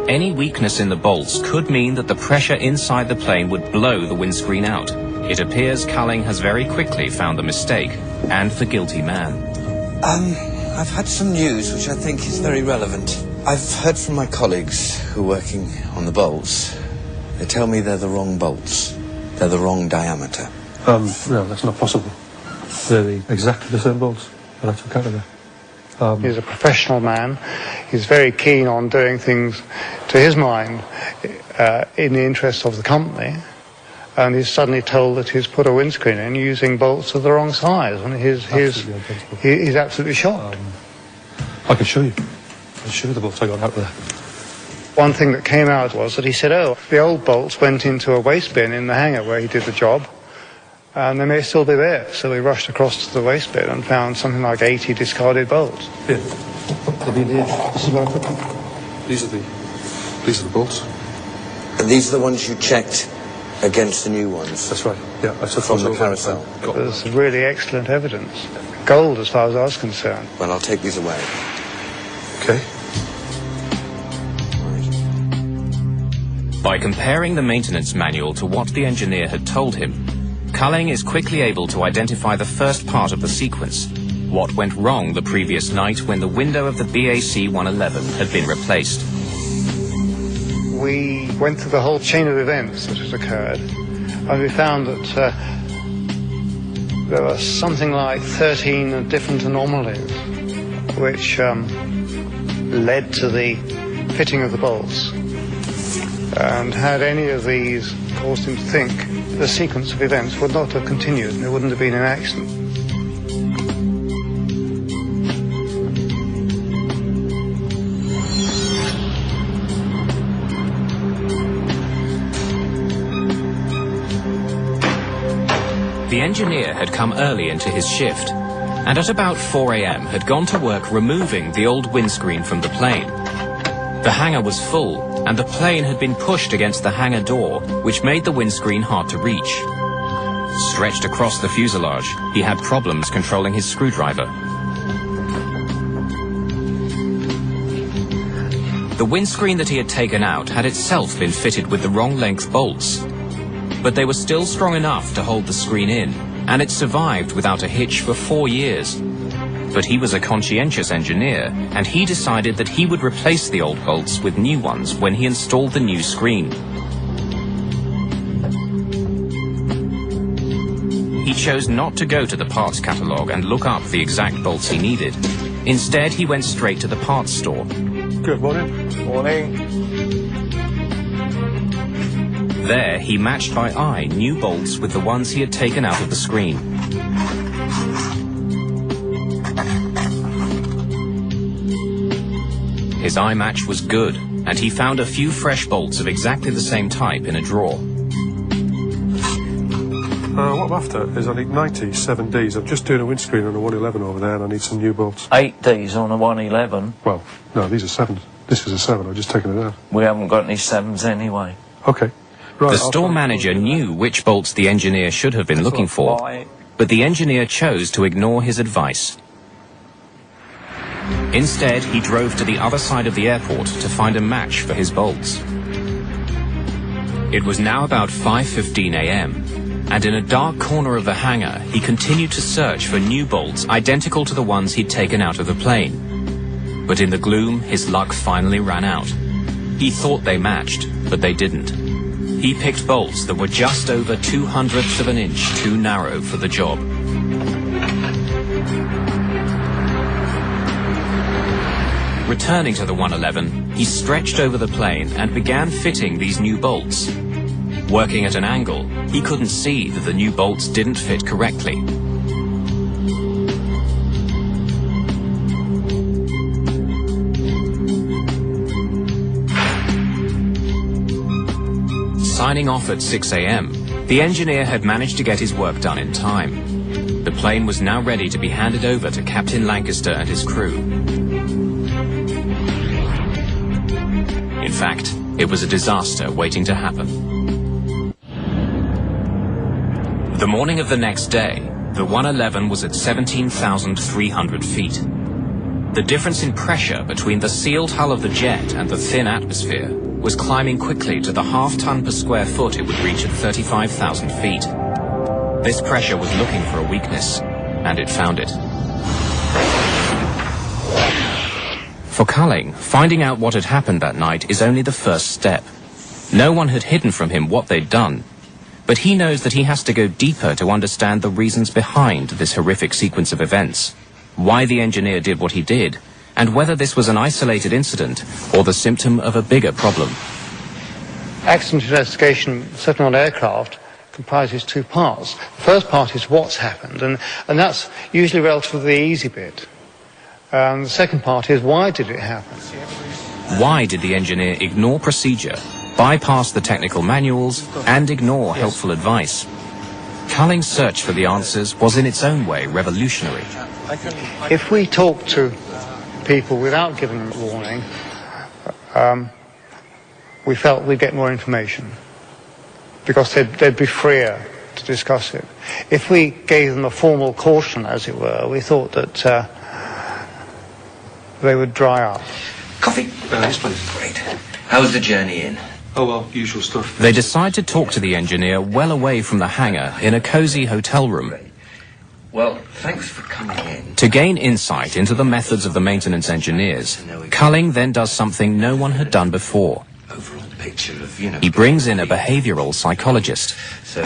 Any weakness in the bolts could mean that the pressure inside the plane would blow the windscreen out. It appears Culling has very quickly found the mistake and the guilty man. I've had some news which I think is very relevant. I've heard from my colleagues who are working on the bolts. They tell me they're the wrong bolts. They're the wrong diameter. No, that's not possible. They're exactly the same bolts that I took out of there. He's a professional man. He's very keen on doing things, to his mind, in the interest of the company. And he's suddenly told that he's put a windscreen in using bolts of the wrong size. And he's absolutely shocked. I can show you. I'll show you the bolts I got out there. One thing that came out was that he said, oh, the old bolts went into a waste bin in the hangar where he did the job, and they may still be there. So we rushed across to the waste bin and found something like 80 discarded bolts. Here. They'll be in here. This is where I put them. These are the bolts. And these are the ones you checked against the new ones? That's right. Yeah, I took from the carousel. There's really excellent evidence. Gold, as far as I was concerned. Well, I'll take these away. Okay. By comparing the maintenance manual to what the engineer had told him, Culling is quickly able to identify the first part of the sequence, what went wrong the previous night when the window of the BAC One-Eleven had been replaced. We went through the whole chain of events that had occurred, and we found that there were something like 13 different anomalies which led to the fitting of the bolts. And had any of these caused him to think, the sequence of events would not have continued, and there wouldn't have been an accident. The engineer had come early into his shift, and at about 4 a.m. had gone to work removing the old windscreen from the plane. The hangar was full, and the plane had been pushed against the hangar door, which made the windscreen hard to reach. Stretched across the fuselage, he had problems controlling his screwdriver. The windscreen that he had taken out had itself been fitted with the wrong length bolts, but they were still strong enough to hold the screen in, and it survived without a hitch for 4 years. But he was a conscientious engineer, and he decided that he would replace the old bolts with new ones when he installed the new screen. He chose not to go to the parts catalogue and look up the exact bolts he needed. Instead, he went straight to the parts store. Good morning. Morning. There, he matched by eye new bolts with the ones he had taken out of the screen. His eye match was good, and he found a few fresh bolts of exactly the same type in a drawer. What I'm after is I need 97 Ds. I'm just doing a windscreen on a 111 over there, and I need some new bolts. 8 Ds on a 111? Well, no, these are 7s. This is a 7. I've just taken it out. We haven't got any 7s anyway. Okay. Right, the store manager knew which bolts the engineer should have been looking for, but the engineer chose to ignore his advice. Instead, he drove to the other side of the airport to find a match for his bolts. It was now about 5:15 a.m., and in a dark corner of the hangar, he continued to search for new bolts identical to the ones he'd taken out of the plane. But in the gloom, his luck finally ran out. He thought they matched, but they didn't. He picked bolts that were just over 2/100ths of an inch too narrow for the job. Returning to the 111, he stretched over the plane and began fitting these new bolts. Working at an angle, he couldn't see that the new bolts didn't fit correctly. Signing off at 6 a.m., the engineer had managed to get his work done in time. The plane was now ready to be handed over to Captain Lancaster and his crew. In fact, it was a disaster waiting to happen. The morning of the next day, the 111 was at 17,300 feet. The difference in pressure between the sealed hull of the jet and the thin atmosphere was climbing quickly to the half-ton per square foot it would reach at 35,000 feet. This pressure was looking for a weakness, and it found it. For Culling, finding out what had happened that night is only the first step. No one had hidden from him what they'd done, but he knows that he has to go deeper to understand the reasons behind this horrific sequence of events, why the engineer did what he did, and whether this was an isolated incident or the symptom of a bigger problem. Accident investigation, certainly on aircraft, comprises two parts. The first part is what's happened, and that's usually relatively the easy bit. The second part is why did it happen? Why did the engineer ignore procedure, bypass the technical manuals, and ignore helpful advice? Culling's search for the answers was in its own way revolutionary. If we talk to people without giving them a warning, we felt we'd get more information, because they'd be freer to discuss it. If we gave them a formal caution, as it were, we thought that they would dry up. Coffee? Yes, please. Great. How was the journey in? Oh, well, usual stuff. They decide to talk to the engineer well away from the hangar in a cosy hotel room. Well, thanks for coming in. To gain insight into the methods of the maintenance engineers, Culling then does something no one had done before. Overall picture of, He brings in a behavioral psychologist. So,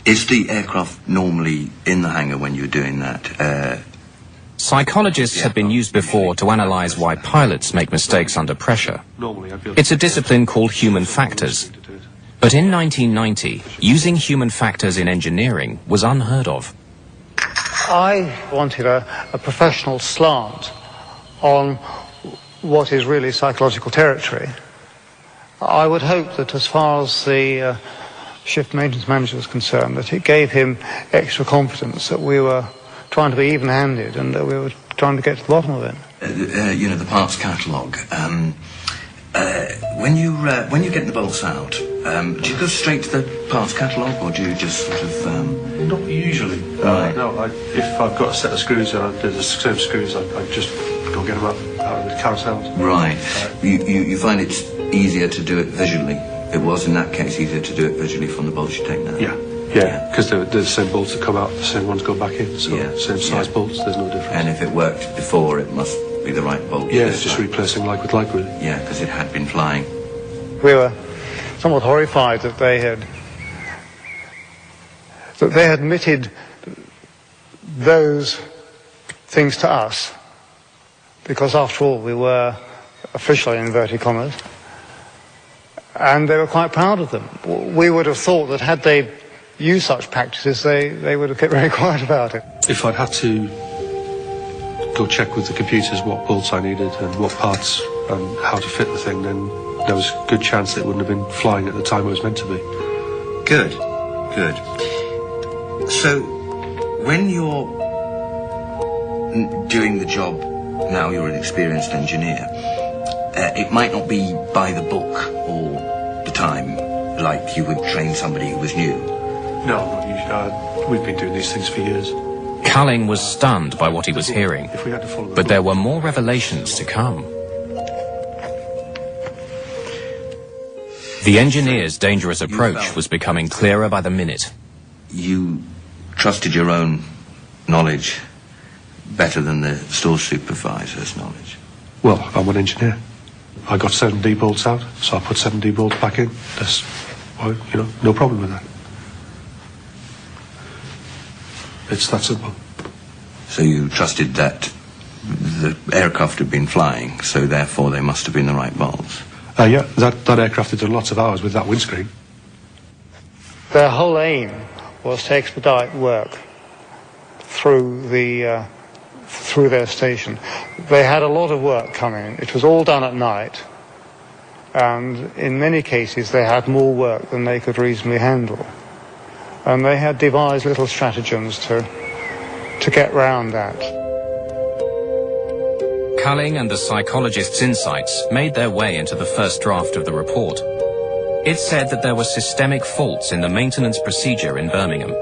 is the aircraft normally in the hangar when you're doing that? Psychologists have been used before to analyze why pilots make mistakes under pressure. It's a discipline called human factors. But in 1990, using human factors in engineering was unheard of. I wanted a professional slant on what is really psychological territory. I would hope that as far as the shift maintenance manager was concerned, that it gave him extra confidence that we were trying to be even-handed and that we were trying to get to the bottom of it. The parts catalogue. When you get the bolts out, do you go straight to the parts catalogue, or do you just sort of... Not usually. Right. No, if I've got a set of screws, there's the same screws, I just go get them out of the carousel. Right. You find it's easier to do it visually? It was, in that case, easier to do it visually from the bolts you take now? Yeah, because they're the same bolts that come out, the same ones go back in, so same size bolts, there's no difference. And if it worked before, it must be the right bolt? Yeah, it's just replacing like with like, really. Yeah, because it had been flying. We were somewhat horrified that they had admitted those things to us, because after all we were officially, in inverted commas, and they were quite proud of them. We would have thought that had they used such practices, they would have kept very quiet about it. If I'd had to go check with the computers what bolts I needed and what parts and how to fit the thing, then there was a good chance that it wouldn't have been flying at the time it was meant to be. Good. So, when you're doing the job, now you're an experienced engineer, it might not be by the book all the time, like you would train somebody who was new. No, not usually. We've been doing these things for years. Culling was stunned by what he was hearing, If we had to follow the but book. there were more revelations to come. The engineer's dangerous approach was becoming clearer by the minute. You trusted your own knowledge better than the store supervisor's knowledge. Well, I'm an engineer. I got 7D bolts out, so I put 7D bolts back in. That's, well, no problem with that. It's that simple. So you trusted that the aircraft had been flying, so therefore they must have been the right bolts. Yeah, that aircraft had done lots of hours with that windscreen. Their whole aim was to expedite work through their station. They had a lot of work coming. It was all done at night, and in many cases they had more work than they could reasonably handle. And they had devised little stratagems to get round that. Culling and the psychologist's insights made their way into the first draft of the report. It said that there were systemic faults in the maintenance procedure in Birmingham.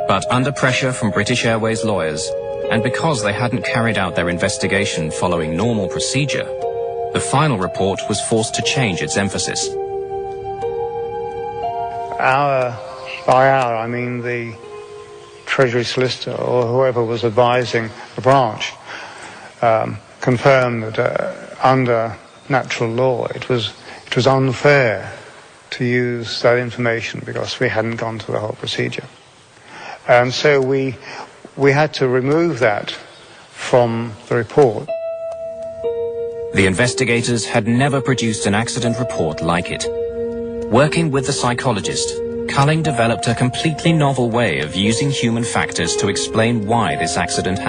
But under pressure from British Airways lawyers, and because they hadn't carried out their investigation following normal procedure, the final report was forced to change its emphasis. By our, I mean the Treasury solicitor or whoever was advising the branch, confirmed that under natural law it was unfair to use that information because we hadn't gone through the whole procedure. And so we had to remove that from the report. The investigators had never produced an accident report like it. Working with the psychologist, Culling developed a completely novel way of using human factors to explain why this accident happened.